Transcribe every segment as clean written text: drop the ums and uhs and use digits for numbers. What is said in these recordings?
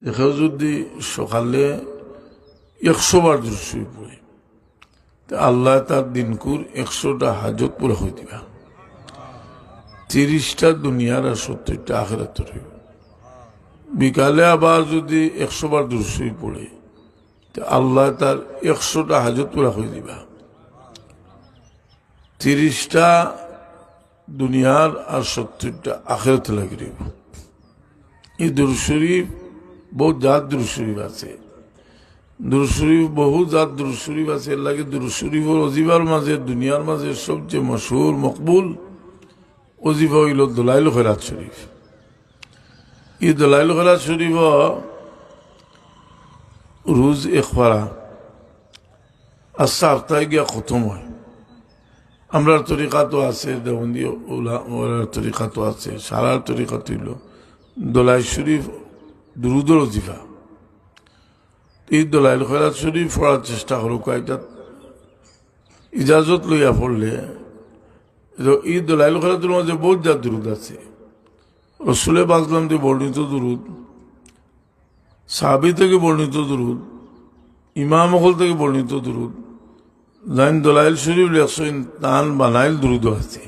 এখানে যদি সকালে 100 বার দুরূদ পড়ে আল্লাহ তার দিনকুর 100টা হাজত পুরা হয়ে দিবা, 30টা দুনিয়ার আর 70টা আখিরাতের হইব। বিকালে আবার যদি 100 বার দুরূদ পড়ে আল্লাহ তার 100টা হাজত পুরা হয়ে দিবা, 30টা দুনিয়ার আর 70টা আখিরাতে লাগি রইব। এই দুরূদ শরীফ বহু জাত দুরূদ শরীফ আছে, দুরূদ শরীফ বহু জাত দুরূদ শরীফ আছে। এর লাগে দুরূদ শরীফের অজিফার মাঝে দুনিয়ার মাঝে সবচেয়ে মশহুর মকবুল অজিফা হইল দলাইল খৈরাত শরীফ। এই দলাইল খৈরাত শরীফ রোজ একবারা আস্তে আস্তে গিয়া খতম হয়। আমরা তরিকা তো আছে, দেওবন্দি তরিকা তো আছে, সারার তরিকা হইল দলাইল শরীফ দুরুদের অজিফা। এই দলাইল খৈরাত শরীফ পড়ার চেষ্টা করো, কয়েকটা ইজাজত লইয়া পড়লে। এই দলাইল খৈরাতের মধ্যে বহুত জাত দুরুদ আছে। রসুলে বাজলাম দিয়ে বর্ণিত দুরুদ, সাহাবী থেকে বর্ণিত দুরুদ, ইমাম মহল থেকে বর্ণিত দুরুদ, জাইন দলাইল শরীফ লেখছেন তান বানাইল দুরুদও আছে।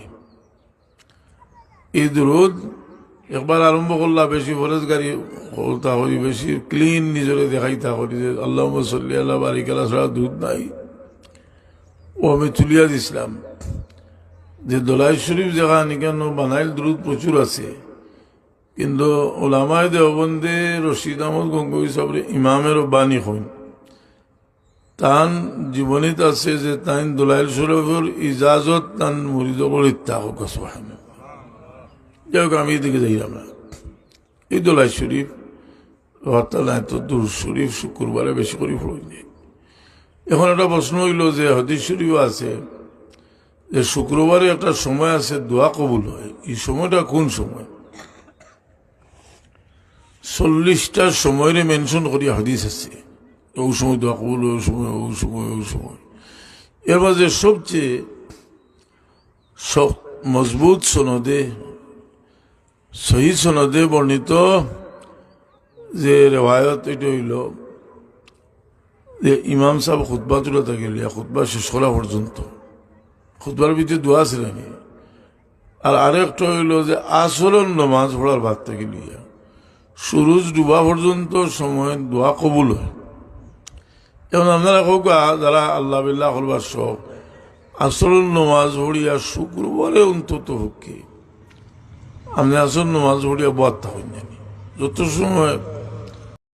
এই দুরুদ একবার আরম্ভ করলা বেশি ফরেজগারি করতা করি, বেশি ক্লিন নিজরে দেখাইতা করি যে আল্লাহুম্মা সাল্লি আলা বারিক আলা ছাড়া দুধ নাই, ও আমি তুলিয়া দিছিলাম যে দলাইল শরীফ যেখানে কেন বানাইল দুরুদ প্রচুর আছে। কিন্তু ওলামায়ে দেওবন্দে রশিদ আহমদ গঙ্গোহী সাহেবের ইমামের বাণী হইন তান জীবনীত আছে যে তাই দলাইল শরীফের ইজাজত তান মুরিদ বলিতা হোক। যাই হোক, আমি এদিকে যাইলাম না। এই দলাইল শরীফ তো দুরূদ শরীফ শুক্রবারে বেশি করে পড়ি। এখন একটা প্রশ্ন হইল যে হাদিস শরীফ আছে যে শুক্রবারে একটা সময় আছে দোয়া কবুল হয়। এই সময়টা কোন সময়? 40টা সময়ের মেনশন করি হাদিস আছে, ও সময় দোয়া কবুল, ও সময়, ও সময়, ও সময়। এর মাঝে সবচেয়ে মজবুত সনদে, সহি সনদে বর্ণিত যে রেওয়ায়ত এটা হইল যে ইমাম সাহেব খুতবা তুলে থাকলে খুতবা শেষ করা পর্যন্ত, খুতবার ভিতরে দোয়া ছিল না। আর আরেকটা হইল যে আসরের নামাজ পড়ার ভাগ থেকে লিয়া সুরুজ ডুবা পর্যন্ত সময় দোয়া কবুল হয়। যেমন আপনারা হোক যারা আল্লাহ বিল্লাহ করবার শখ, আসরের নামাজ পড়িয়া শুক্রবারে অন্তত হোক কি আপনি আসর নামাজ পড়িয়া বাদ থাকেন, যত সময়